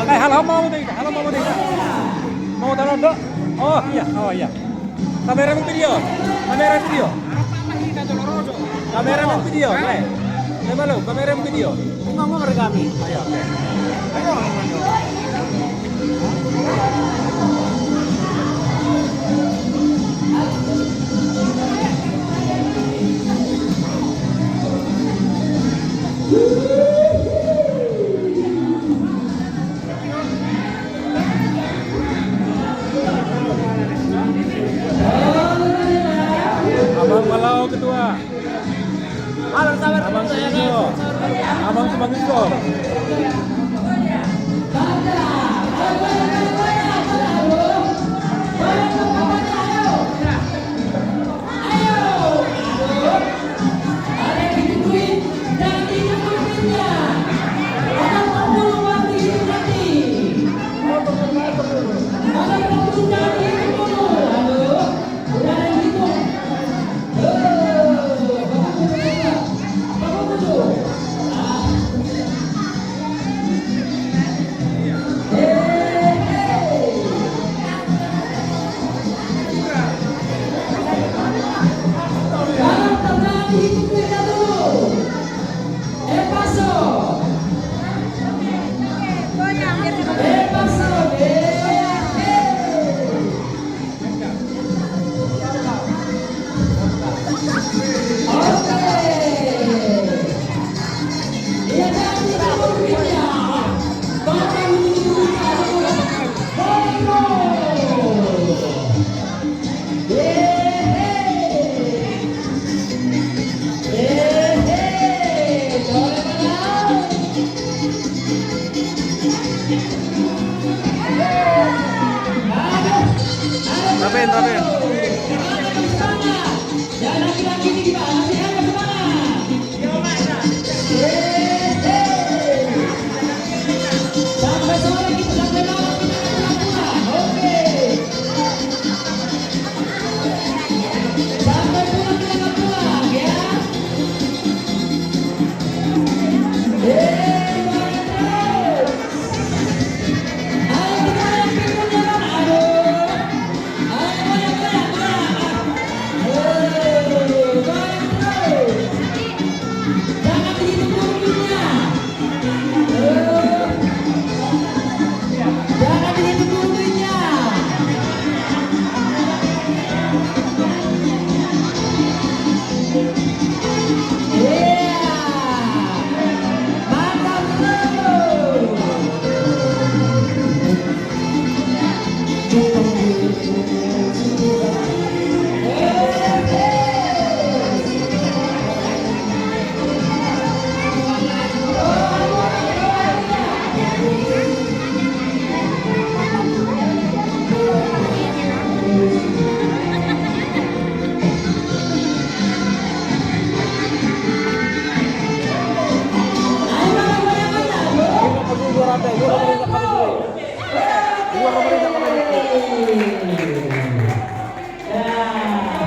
Halo mau tidak? Halo mau tidak? Mau taruh dok? Oh iya, oh iya. Kamera video, kamera video. Kamera video, play. Coba lo, kamera video. Ngomong kami. Ayo, oke. Ayo. Abang Malau ketua. Halo, sabar Abang dulu ya, Sumanto. guys. Abang Sumanto. Rapin, rapin. Sampai sore kita sampai malam.